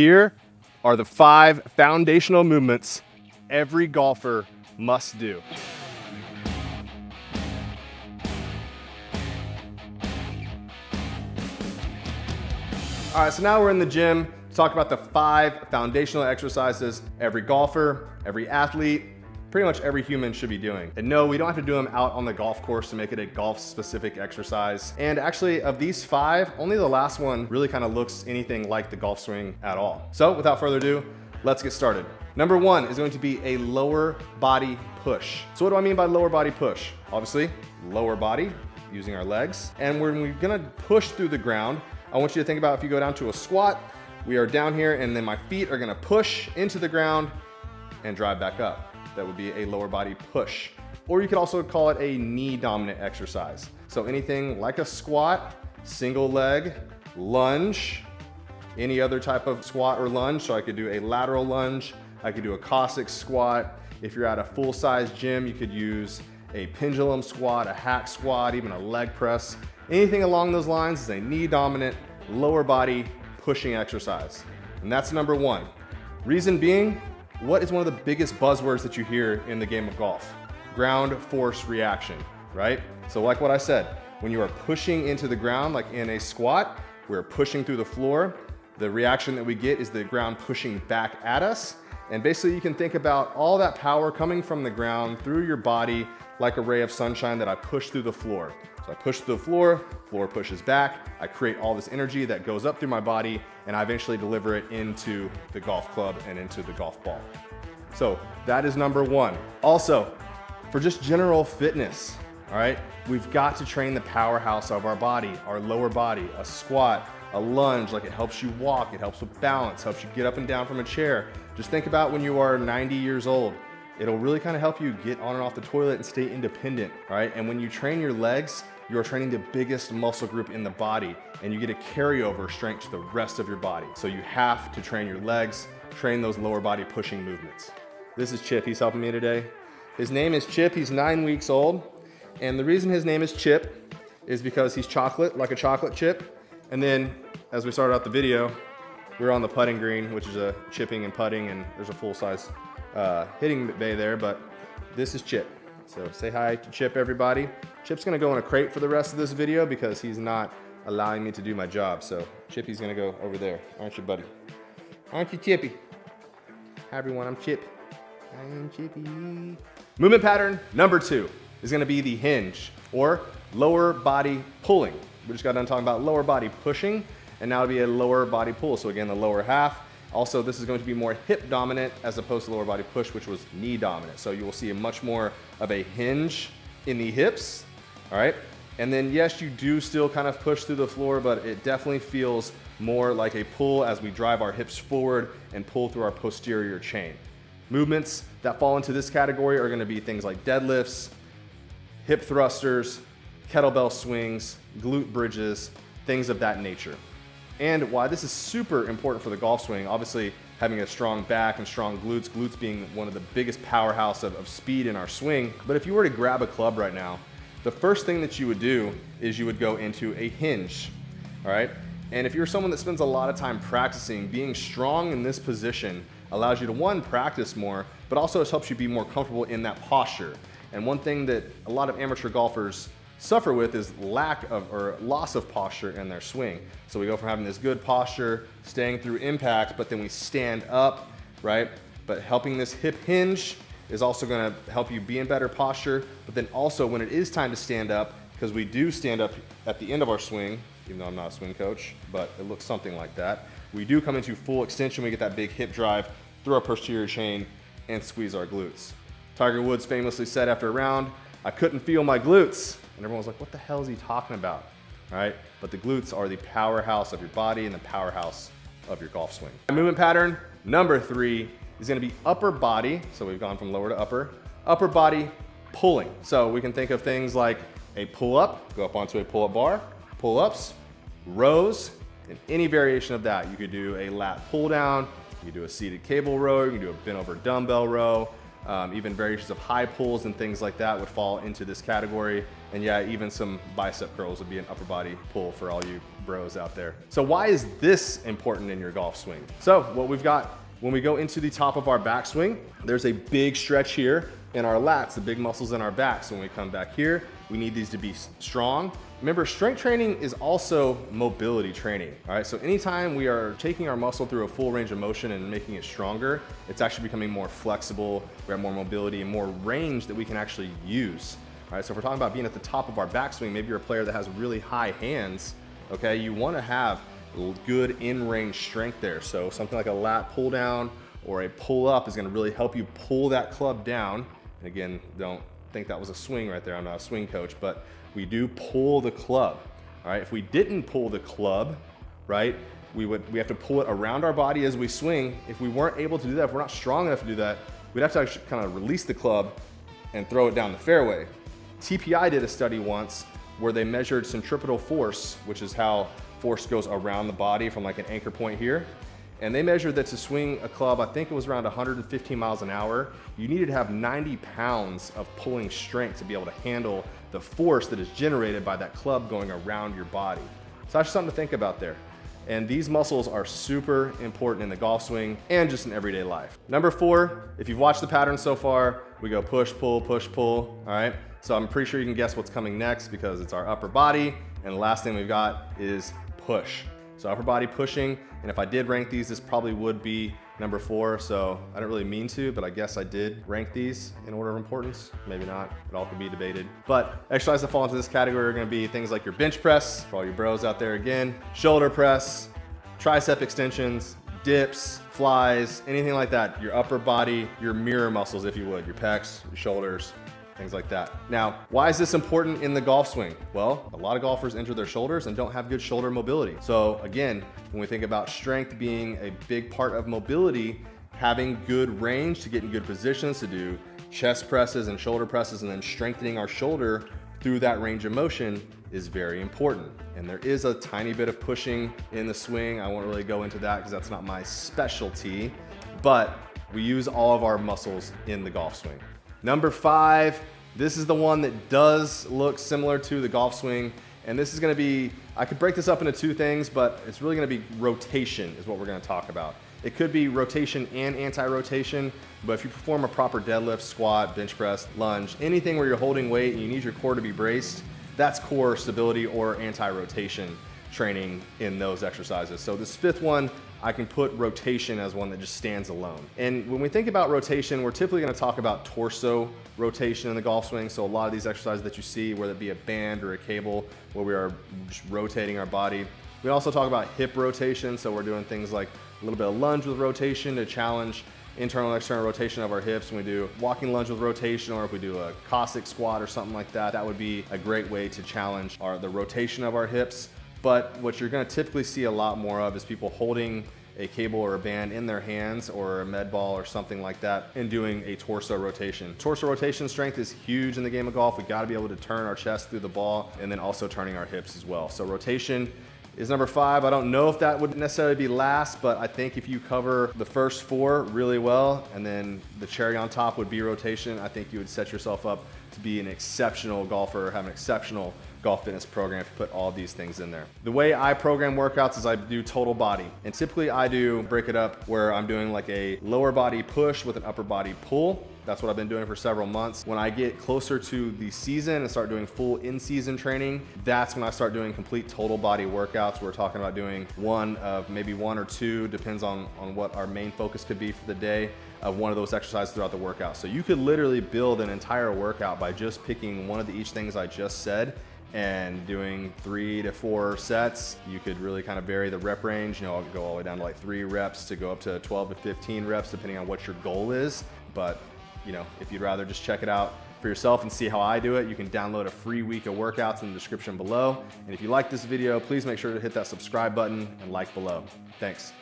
Here are the 5 foundational movements every golfer must do. All right, so now we're in the gym to talk about the 5 foundational exercises every golfer, every athlete, pretty much every human should be doing. And no, we don't have to do them out on the golf course to make it a golf-specific exercise. And actually, of these 5, only the last one really kind of looks anything like the golf swing at all. So without further ado, let's get started. Number 1 is going to be a lower body push. So what do I mean by lower body push? Obviously, lower body, using our legs. And when we're gonna push through the ground, I want you to think about if you go down to a squat, we are down here and then my feet are gonna push into the ground and drive back up. That would be a lower body push. Or you could also call it a knee dominant exercise. So anything like a squat, single leg, lunge, any other type of squat or lunge. So I could do a lateral lunge, I could do a Cossack squat. If you're at a full size gym, you could use a pendulum squat, a hack squat, even a leg press. Anything along those lines is a knee dominant, lower body pushing exercise. And that's number 1. Reason being, what is one of the biggest buzzwords that you hear in the game of golf? Ground force reaction, right? So like what I said, when you are pushing into the ground, like in a squat, we're pushing through the floor. The reaction that we get is the ground pushing back at us. And basically you can think about all that power coming from the ground through your body like a ray of sunshine that I push through the floor. So I push through the floor pushes back, I create all this energy that goes up through my body, and I eventually deliver it into the golf club and into the golf ball. So that is number 1. Also, for just general fitness, all right, we've got to train the powerhouse of our body, our lower body. A squat, a lunge, like it helps you walk, it helps with balance, helps you get up and down from a chair. Just think about when you are 90 years old. It'll really kind of help you get on and off the toilet and stay independent, all right? And when you train your legs, you're training the biggest muscle group in the body, and you get a carryover strength to the rest of your body. So you have to train your legs, train those lower body pushing movements. This is Chip, he's helping me today. His name is Chip, he's 9 weeks old. And the reason his name is Chip is because he's chocolate, like a chocolate chip. And then, as we started out the video, we're on the putting green, which is a chipping and putting, and there's a full-size hitting bay there, but this is Chip. So say hi to Chip, everybody. Chip's gonna go in a crate for the rest of this video because he's not allowing me to do my job. So Chippy's gonna go over there, aren't you, buddy? Aren't you, Chippy? Hi, everyone, I'm Chip. I'm Chippy. Movement pattern number 2 is gonna be the hinge, or lower body pulling. We just got done talking about lower body pushing, and now it'll be a lower body pull. So again, the lower half. Also, this is going to be more hip dominant as opposed to lower body push, which was knee dominant. So you will see a much more of a hinge in the hips, all right? And then yes, you do still kind of push through the floor, but it definitely feels more like a pull as we drive our hips forward and pull through our posterior chain. Movements that fall into this category are gonna be things like deadlifts, hip thrusters, kettlebell swings, glute bridges, things of that nature. And why this is super important for the golf swing, obviously having a strong back and strong glutes being one of the biggest powerhouse of speed in our swing. But if you were to grab a club right now, the first thing that you would do is you would go into a hinge, all right? And if you're someone that spends a lot of time practicing, being strong in this position allows you to, 1, practice more, but also it helps you be more comfortable in that posture. And one thing that a lot of amateur golfers suffer with is lack of or loss of posture in their swing. So we go from having this good posture, staying through impact, but then we stand up, right? But helping this hip hinge is also gonna help you be in better posture, but then also when it is time to stand up, because we do stand up at the end of our swing, even though I'm not a swing coach, but it looks something like that. We do come into full extension, we get that big hip drive through our posterior chain and squeeze our glutes. Tiger Woods famously said after a round, "I couldn't feel my glutes." And everyone was like, what the hell is he talking about? All right, but the glutes are the powerhouse of your body and the powerhouse of your golf swing. Movement pattern number 3 is gonna be upper body. So we've gone from lower to upper body pulling. So we can think of things like a pull-up, go up onto a pull-up bar, pull-ups, rows, and any variation of that. You could do a lat pull down, you could do a seated cable row, you can do a bent over dumbbell row, even variations of high pulls and things like that would fall into this category. And yeah, even some bicep curls would be an upper body pull for all you bros out there. So why is this important in your golf swing? So what we've got, when we go into the top of our backswing, there's a big stretch here in our lats, the big muscles in our back. So when we come back here, we need these to be strong. Remember, strength training is also mobility training, all right? So anytime we are taking our muscle through a full range of motion and making it stronger, it's actually becoming more flexible, we have more mobility and more range that we can actually use, all right? So if we're talking about being at the top of our backswing, maybe you're a player that has really high hands, okay? You wanna have good in-range strength there. So something like a lat pull down or a pull up is gonna really help you pull that club down. And again, don't think that was a swing right there. I'm not a swing coach, but we do pull the club, all right? If we didn't pull the club, right, we have to pull it around our body as we swing. If we weren't able to do that, if we're not strong enough to do that, we'd have to actually kind of release the club and throw it down the fairway. TPI did a study once where they measured centripetal force, which is how force goes around the body from like an anchor point here. And they measured that to swing a club, I think it was around 115 miles an hour, you needed to have 90 pounds of pulling strength to be able to handle the force that is generated by that club going around your body. So that's just something to think about there. And these muscles are super important in the golf swing and just in everyday life. Number 4, if you've watched the pattern so far, we go push, pull, all right? So I'm pretty sure you can guess what's coming next because it's our upper body. And the last thing we've got is push. So upper body pushing, and if I did rank these, this probably would be number 4. So I don't really mean to, but I guess I did rank these in order of importance. Maybe not, it all can be debated. But exercises that fall into this category are gonna be things like your bench press, for all you bros out there again, shoulder press, tricep extensions, dips, flies, anything like that. Your upper body, your mirror muscles, if you would, your pecs, your shoulders, things like that. Now, why is this important in the golf swing? Well, a lot of golfers injure their shoulders and don't have good shoulder mobility. So again, when we think about strength being a big part of mobility, having good range to get in good positions to do chest presses and shoulder presses and then strengthening our shoulder through that range of motion is very important. And there is a tiny bit of pushing in the swing. I won't really go into that because that's not my specialty, but we use all of our muscles in the golf swing. Number 5, this is the one that does look similar to the golf swing. And this is gonna be, I could break this up into 2 things, but it's really gonna be rotation is what we're gonna talk about. It could be rotation and anti-rotation, but if you perform a proper deadlift, squat, bench press, lunge, anything where you're holding weight and you need your core to be braced, that's core stability or anti-rotation training in those exercises. So this 5th one, I can put rotation as one that just stands alone. And when we think about rotation, we're typically gonna talk about torso rotation in the golf swing. So a lot of these exercises that you see, whether it be a band or a cable, where we are just rotating our body. We also talk about hip rotation. So we're doing things like a little bit of lunge with rotation to challenge internal and external rotation of our hips. When we do walking lunge with rotation, or if we do a Cossack squat or something like that, that would be a great way to challenge the rotation of our hips. But what you're gonna typically see a lot more of is people holding a cable or a band in their hands or a med ball or something like that and doing a torso rotation. Torso rotation strength is huge in the game of golf. We gotta be able to turn our chest through the ball and then also turning our hips as well. So rotation is number 5. I don't know if that would necessarily be last, but I think if you cover the first 4 really well and then the cherry on top would be rotation, I think you would set yourself up to be an exceptional golfer, have an exceptional golf fitness program to put all these things in there. The way I program workouts is I do total body. And typically I do break it up where I'm doing like a lower body push with an upper body pull. That's what I've been doing for several months. When I get closer to the season and start doing full in-season training, that's when I start doing complete total body workouts. We're talking about doing maybe one or 2, depends on what our main focus could be for the day, of one of those exercises throughout the workout. So you could literally build an entire workout by just picking one of each things I just said and doing 3 to 4 sets. You could really kind of vary the rep range. I'll go all the way down to like 3 reps to go up to 12 to 15 reps, depending on what your goal is. But if you'd rather just check it out for yourself and see how I do it, you can download a free week of workouts in the description below. And if you like this video, please make sure to hit that subscribe button and like below. Thanks.